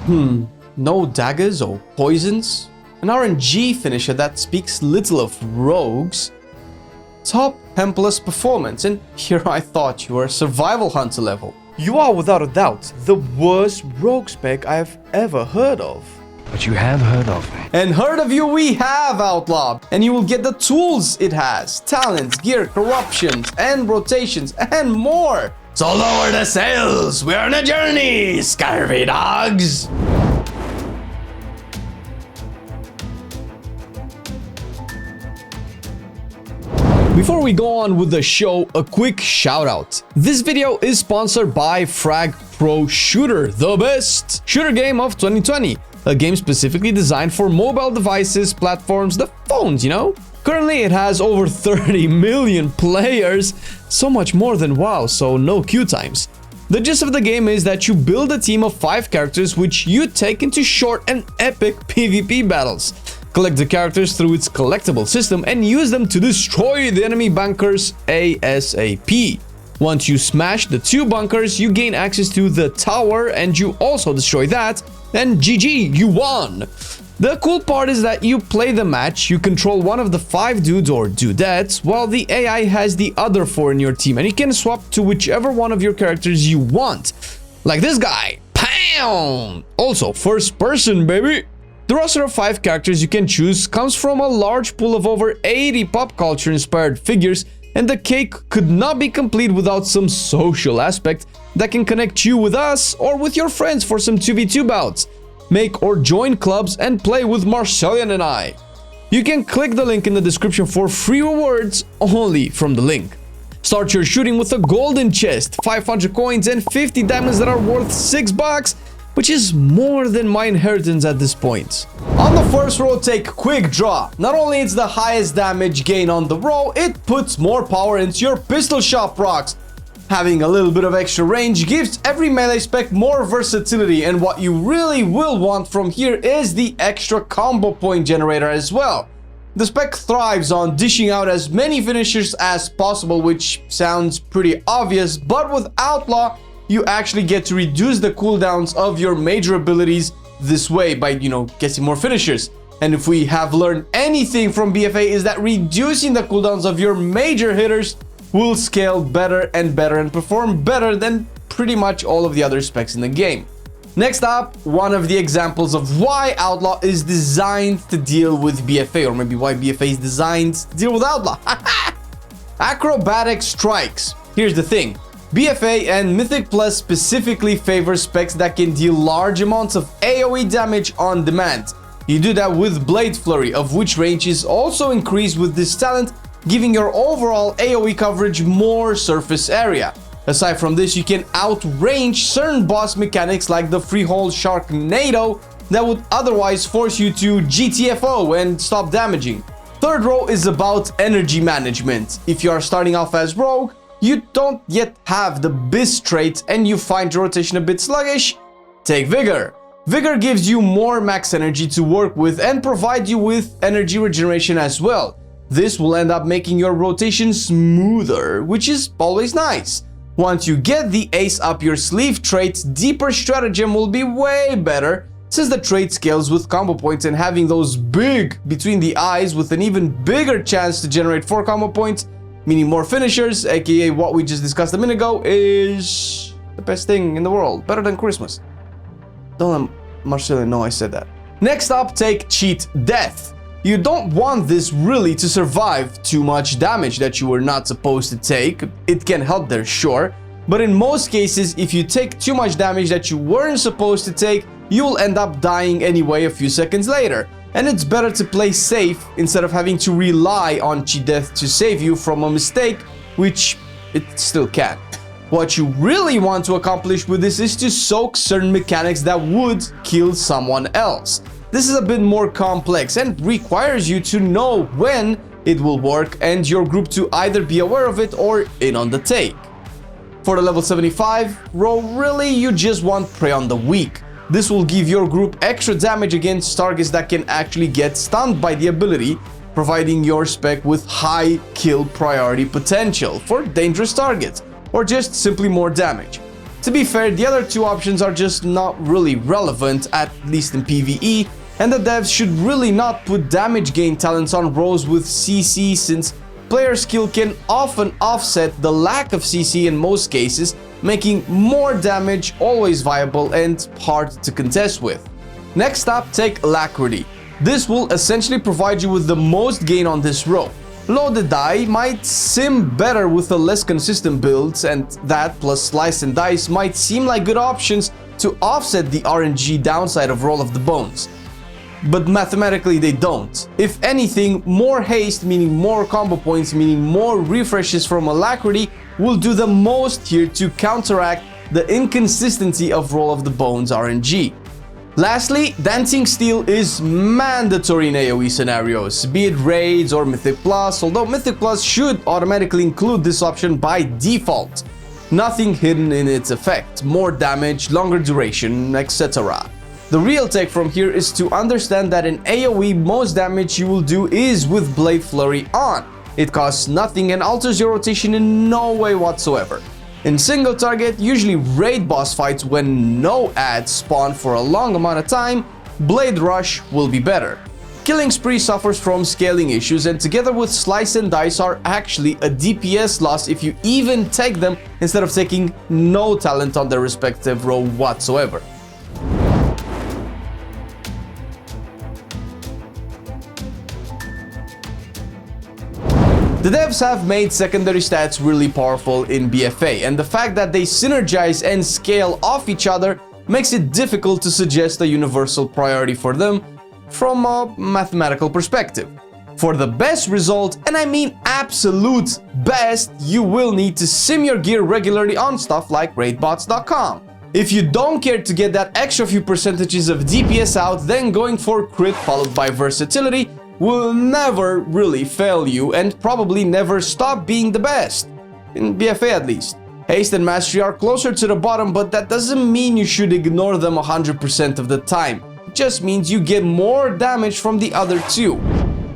No daggers or poisons? An RNG finisher that speaks little of rogues? Top Templars performance, and here I thought you were survival hunter level. You are without a doubt the worst rogue spec I have ever heard of. But you have heard of me. And heard of you we have, Outlaw! And you will get the tools it has, talents, gear, corruptions, and rotations, and more! So lower the sails, we're on a journey, scurvy dogs! Before we go on with the show, a quick shout out. This video is sponsored by Frag Pro Shooter, the best shooter game of 2020. A game specifically designed for mobile devices, platforms, the phones, you know? Currently it has over 30 million players, so much more than WoW, so no queue times. The gist of the game is that you build a team of 5 characters which you take into short and epic PvP battles. Collect the characters through its collectible system and use them to destroy the enemy bunkers ASAP. Once you smash the 2 bunkers, you gain access to the tower and you also destroy that, and GG, you won! The cool part is that you play the match, you control one of the 5 dudes or dudettes, while the AI has the other 4 in your team, and you can swap to whichever one of your characters you want. Like this guy! Pound! Also, first person, baby! The roster of 5 characters you can choose comes from a large pool of over 80 pop culture inspired figures, and the cake could not be complete without some social aspect that can connect you with us or with your friends for some 2v2 bouts. Make or join clubs and play with Marcelian and I. You can click the link in the description for free rewards only from the link. Start your shooting with a golden chest, 500 coins and 50 diamonds that are worth $6, which is more than my inheritance at this point. On the first row, take Quick Draw. Not only it's the highest damage gain on the row, it puts more power into your pistol shot procs. Having a little bit of extra range gives every melee spec more versatility, and what you really will want from here is the extra combo point generator as well. The spec thrives on dishing out as many finishers as possible, which sounds pretty obvious, but with Outlaw, you actually get to reduce the cooldowns of your major abilities this way by, getting more finishers. And if we have learned anything from BFA is that reducing the cooldowns of your major hitters will scale better and better and perform better than pretty much all of the other specs in the game. Next up, one of the examples of why Outlaw is designed to deal with BFA, or maybe why BFA is designed to deal with Outlaw. Acrobatic strikes. Here's the thing. BFA and Mythic Plus specifically favor specs that can deal large amounts of AoE damage on demand. You do that with Blade Flurry, of which range is also increased with this talent, giving your overall AoE coverage more surface area. Aside from this, you can outrange certain boss mechanics like the Freehold Sharknado that would otherwise force you to GTFO and stop damaging. Third row is about energy management. If you are starting off as Rogue, you don't yet have the Biz trait and you find your rotation a bit sluggish, take Vigor. Vigor gives you more max energy to work with and provide you with energy regeneration as well. This will end up making your rotation smoother, which is always nice. Once you get the ace up your sleeve trait, Deeper Stratagem will be way better, since the trait scales with combo points, and having those big between the eyes with an even bigger chance to generate 4 combo points, meaning more finishers, aka what we just discussed a minute ago, is the best thing in the world. Better than Christmas. Don't let Marcelian know I said that. Next up, take Cheat Death. You don't want this really to survive too much damage that you were not supposed to take. It can help there, sure. But in most cases, if you take too much damage that you weren't supposed to take, you'll end up dying anyway a few seconds later. And it's better to play safe instead of having to rely on Cheat Death to save you from a mistake, which it still can. What you really want to accomplish with this is to soak certain mechanics that would kill someone else. This is a bit more complex and requires you to know when it will work and your group to either be aware of it or in on the take. For the level 75 row, really you just want Prey on the Weak. This will give your group extra damage against targets that can actually get stunned by the ability, providing your spec with high kill priority potential for dangerous targets, or just simply more damage. To be fair, the other two options are just not really relevant, at least in PvE, and the devs should really not put damage gain talents on rows with CC, since player skill can often offset the lack of CC in most cases, making more damage always viable and hard to contest with. Next up, take Alacrity. This will essentially provide you with the most gain on this row. Loaded die might sim better with a less consistent build, and that plus Slice and Dice might seem like good options to offset the RNG downside of Roll of the Bones. But mathematically they don't. If anything, more haste, meaning more combo points, meaning more refreshes from Alacrity, will do the most here to counteract the inconsistency of Roll of the Bones RNG. Lastly, Dancing Steel is mandatory in AoE scenarios, be it raids or Mythic Plus, although Mythic Plus should automatically include this option by default. Nothing hidden in its effect, more damage, longer duration, etc. The real take from here is to understand that in AoE most damage you will do is with Blade Flurry on. It costs nothing and alters your rotation in no way whatsoever. In single target, usually raid boss fights when no ads spawn for a long amount of time, Blade Rush will be better. Killing Spree suffers from scaling issues, and together with Slice and Dice are actually a DPS loss if you even take them instead of taking no talent on their respective row whatsoever. The devs have made secondary stats really powerful in BFA, and the fact that they synergize and scale off each other makes it difficult to suggest a universal priority for them from a mathematical perspective. For the best result, and I mean absolute best, you will need to sim your gear regularly on stuff like raidbots.com. If you don't care to get that extra few percentages of DPS out, then going for crit followed by versatility will never really fail you and probably never stop being the best, in BFA at least. Haste and Mastery are closer to the bottom, but that doesn't mean you should ignore them 100% of the time. It just means you get more damage from the other two.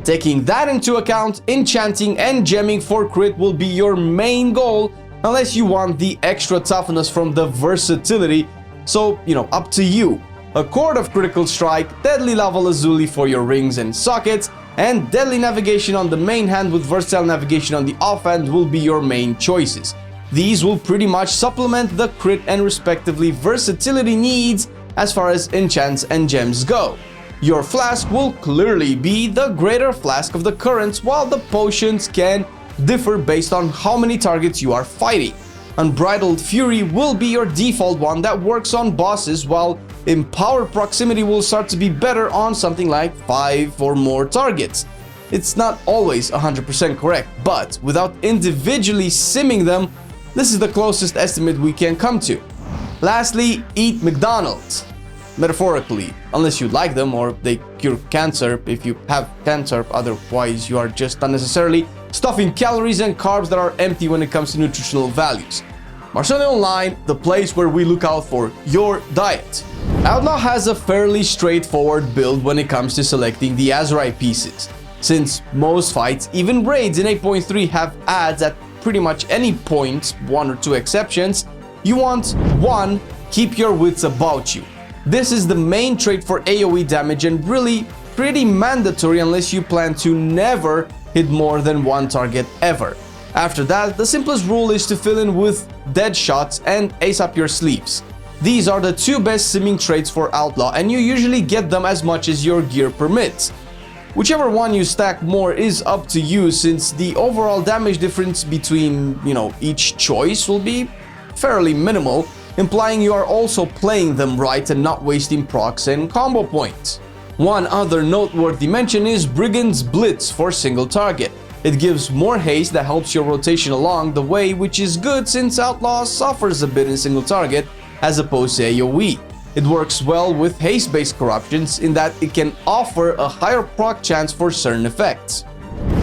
Taking that into account, enchanting and gemming for crit will be your main goal, unless you want the extra toughness from the versatility, so, up to you. A Chord of Critical Strike, Deadly Lava Lazuli for your rings and sockets, and Deadly Navigation on the main hand with Versatile Navigation on the offhand will be your main choices. These will pretty much supplement the crit and respectively versatility needs as far as enchants and gems go. Your flask will clearly be the greater flask of the currents, while the potions can differ based on how many targets you are fighting. Unbridled Fury will be your default one that works on bosses, while Empowered Proximity will start to be better on something like 5 or more targets. It's not always 100% correct, but without individually simming them, this is the closest estimate we can come to. Lastly, eat McDonald's. Metaphorically, unless you like them or they cure cancer if you have cancer, otherwise you are just unnecessarily stuffing calories and carbs that are empty when it comes to nutritional values. Marcelian Online, the place where we look out for your diet. Outlaw has a fairly straightforward build when it comes to selecting the Azerite pieces. Since most fights, even raids in 8.3 have ads at pretty much any point, one or two exceptions, you want 1. Keep your wits about you. This is the main trait for AoE damage and really pretty mandatory unless you plan to never hit more than one target ever. After that, the simplest rule is to fill in with dead shots and ace up your sleeves. These are the two best simming traits for Outlaw, and you usually get them as much as your gear permits. Whichever one you stack more is up to you, since the overall damage difference between, each choice will be fairly minimal, implying you are also playing them right and not wasting procs and combo points. One other noteworthy mention is Brigand's Blitz for single target. It gives more haste that helps your rotation along the way, which is good since Outlaw suffers a bit in single target as opposed to AoE. It works well with haste-based corruptions in that it can offer a higher proc chance for certain effects.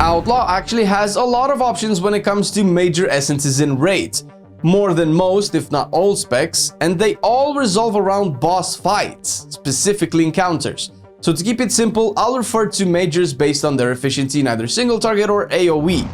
Outlaw actually has a lot of options when it comes to major essences in raids, more than most if not all specs, and they all resolve around boss fights, specifically encounters. So to keep it simple, I'll refer to majors based on their efficiency in either single target or AoE.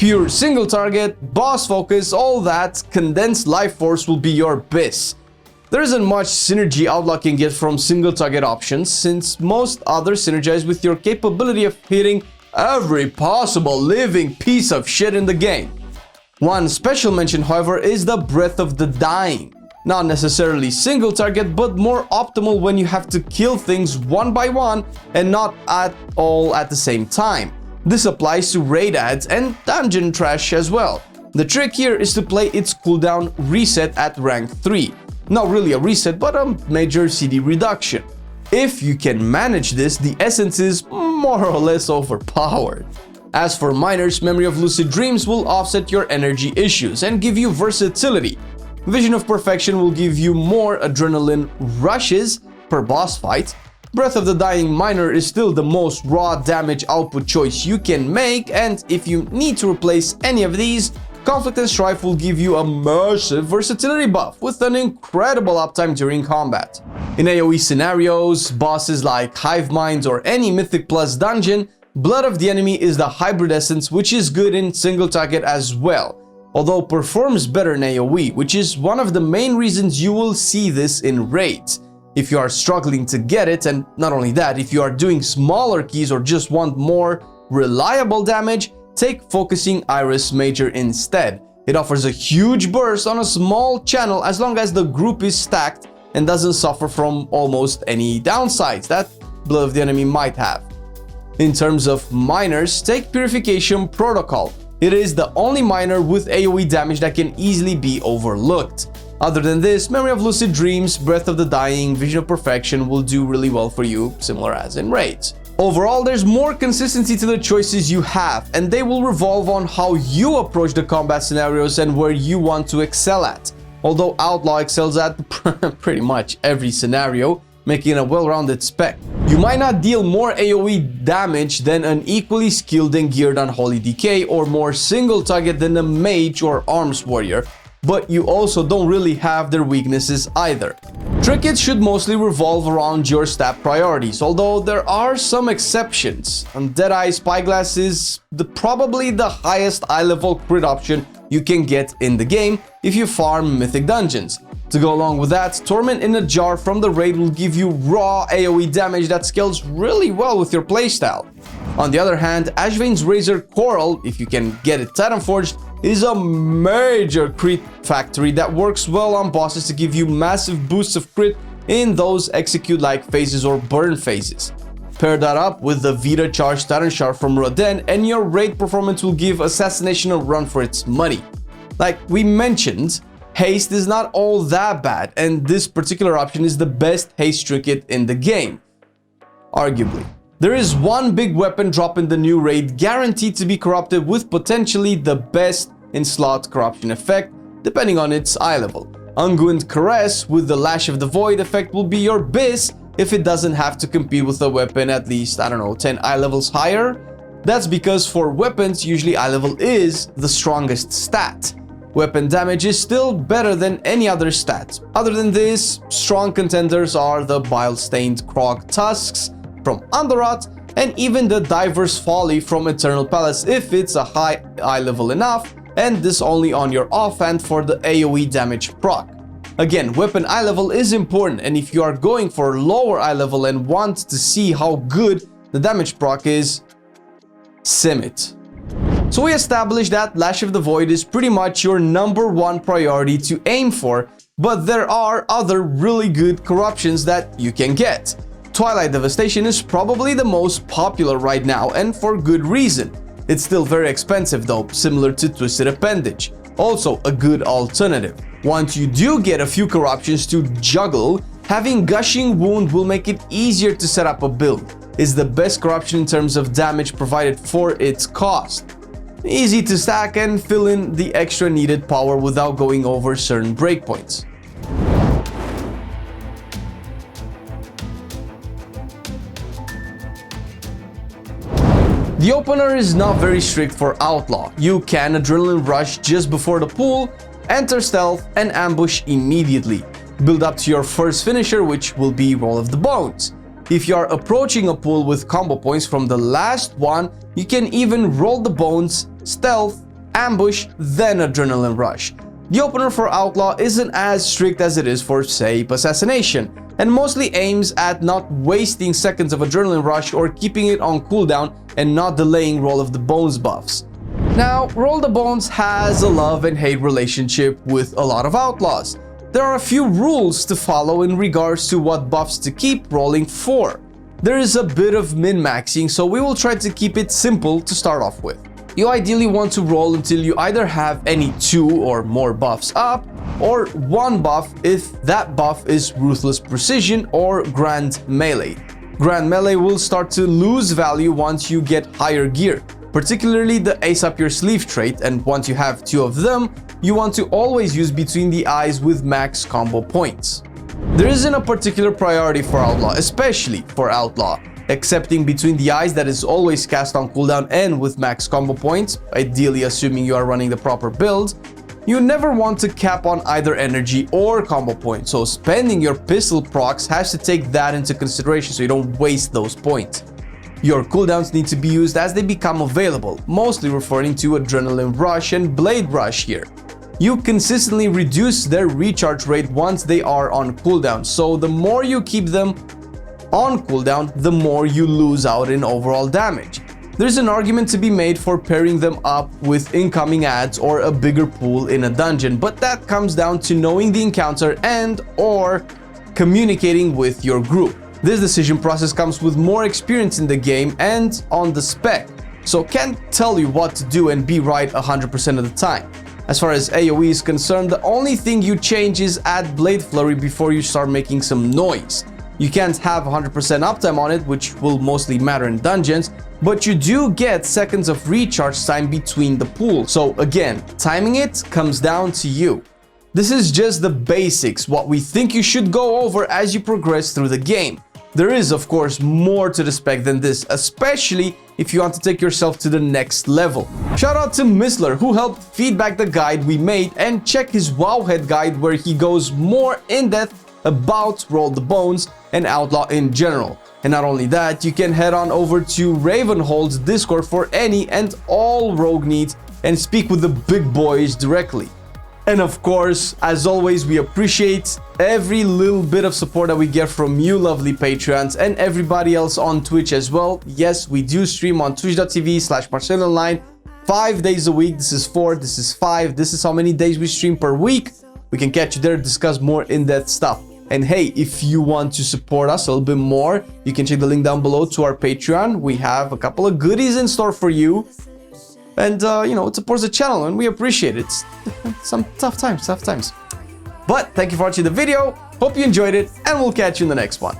Pure single target, boss focus, all that, condensed life force will be your best. There isn't much synergy Outlaw can get from single target options, since most others synergize with your capability of hitting every possible living piece of shit in the game. One special mention, however, is the Breath of the Dying. Not necessarily single target, but more optimal when you have to kill things one by one and not at all at the same time. This applies to raid ads and dungeon trash as well. The trick here is to play its cooldown reset at rank 3. Not really a reset, but a major CD reduction. If you can manage this, the essence is more or less overpowered. As for miners, Memory of Lucid Dreams will offset your energy issues and give you versatility. Vision of Perfection will give you more adrenaline rushes per boss fight. Breath of the Dying Miner is still the most raw damage output choice you can make, and if you need to replace any of these, Conflict and Strife will give you a massive versatility buff with an incredible uptime during combat. In AoE scenarios, bosses like Hive Minds or any Mythic Plus dungeon, Blood of the Enemy is the hybrid essence, which is good in single target as well, although performs better in AoE, which is one of the main reasons you will see this in raids. If you are struggling to get it, and not only that, if you are doing smaller keys or just want more reliable damage, take Focusing Iris Major instead. It offers a huge burst on a small channel as long as the group is stacked and doesn't suffer from almost any downsides that Blood of the Enemy might have. In terms of miners, take Purification Protocol. It is the only miner with AoE damage that can easily be overlooked. Other than this, Memory of Lucid Dreams, Breath of the Dying, Vision of Perfection will do really well for you, similar as in raids. Overall, there's more consistency to the choices you have, and they will revolve on how you approach the combat scenarios and where you want to excel at. Although Outlaw excels at pretty much every scenario, making a well-rounded spec. You might not deal more AoE damage than an equally skilled and geared Unholy Decay, or more single target than a mage or arms warrior, but you also don't really have their weaknesses either. Trinkets should mostly revolve around your stat priorities, although there are some exceptions. Deadeye Spyglass is probably the highest eye level crit option you can get in the game if you farm Mythic dungeons. To go along with that, Torment in a Jar from the raid will give you raw AoE damage that scales really well with your playstyle. On the other hand, Ashvane's Razor Coral, if you can get it Titanforged, is a major crit factory that works well on bosses to give you massive boosts of crit in those execute-like phases or burn phases. Pair that up with the Vita Charged Titan Shard from Roden and your raid performance will give Assassination a run for its money. Like we mentioned, haste is not all that bad, and this particular option is the best haste trinket in the game, arguably. There is one big weapon drop in the new raid guaranteed to be corrupted with potentially the best in slot corruption effect, depending on its eye level. Unguent Caress with the Lash of the Void effect will be your best if it doesn't have to compete with a weapon at least, 10 eye levels higher. That's because for weapons, usually eye level is the strongest stat. Weapon damage is still better than any other stat. Other than this, strong contenders are the Bile-Stained Krog Tusks from Underrot, and even the Diver's Folly from Eternal Palace if it's a high eye level enough, and this only on your offhand for the AoE damage proc. Again, weapon eye level is important, and if you are going for lower eye level and want to see how good the damage proc is, sim it. So we established that Lash of the Void is pretty much your #1 priority to aim for, but there are other really good corruptions that you can get. Twilight Devastation is probably the most popular right now, and for good reason. It's still very expensive though, similar to Twisted Appendage. Also a good alternative. Once you do get a few corruptions to juggle, having Gushing Wound will make it easier to set up a build. It's the best corruption in terms of damage provided for its cost. Easy to stack and fill in the extra needed power without going over certain breakpoints. The opener is not very strict for Outlaw. You can Adrenaline Rush just before the pool, enter Stealth, and ambush immediately. Build up to your first finisher, which will be Roll of the Bones. If you are approaching a pool with combo points from the last one, you can even Roll the Bones, Stealth, ambush, then adrenaline rush. The opener for Outlaw isn't as strict as it is for, say, assassination, and mostly aims at not wasting seconds of adrenaline rush or keeping it on cooldown and not delaying Roll of the Bones buffs. Now, Roll the Bones has a love and hate relationship with a lot of Outlaws. There are a few rules to follow in regards to what buffs to keep rolling for. There is a bit of min-maxing, so we will try to keep it simple to start off with. You ideally want to roll until you either have any 2 or more buffs up, or 1 buff if that buff is Ruthless Precision or Grand Melee. Grand Melee will start to lose value once you get higher gear, particularly the Ace Up Your Sleeve trait, and once you have 2 of them, you want to always use Between the Eyes with max combo points. There isn't a particular priority for Outlaw, especially for Outlaw, excepting Between the Eyes that is always cast on cooldown and with max combo points, ideally assuming you are running the proper build. You never want to cap on either energy or combo points, so spending your pistol procs has to take that into consideration so you don't waste those points. Your cooldowns need to be used as they become available, mostly referring to Adrenaline Rush and Blade Rush here. You consistently reduce their recharge rate once they are on cooldown, so the more you keep them on cooldown, the more you lose out in overall damage. There's an argument to be made for pairing them up with incoming adds or a bigger pool in a dungeon, but that comes down to knowing the encounter and/or communicating with your group. This decision process comes with more experience in the game and on the spec, so can't tell you what to do and be right 100% of the time. As far as AoE is concerned, the only thing you change is add Blade Flurry before you start making some noise. You can't have 100% uptime on it, which will mostly matter in dungeons, but you do get seconds of recharge time between the pools. So again, timing it comes down to you. This is just the basics, what we think you should go over as you progress through the game. There is, of course, more to the spec than this, especially if you want to take yourself to the next level. Shout out to Missler, who helped feedback the guide we made, and check his Wowhead guide where he goes more in depth about Roll the Bones and Outlaw in general. And not only that, you can head on over to Ravenhold's Discord for any and all rogue needs and speak with the big boys directly. And of course, as always, we appreciate every little bit of support that we get from you lovely Patreons and everybody else on Twitch as well. Yes, we do stream on twitch.tv/Marcelian Online 5 days a week. This is 4, this is 5, this is how many days we stream per week. We can catch you there to discuss more in-depth stuff. And hey, if you want to support us a little bit more, you can check the link down below to our Patreon. We have a couple of goodies in store for you. And, you know, it supports the channel and we appreciate it. Some tough times. But thank you for watching the video. Hope you enjoyed it and we'll catch you in the next one.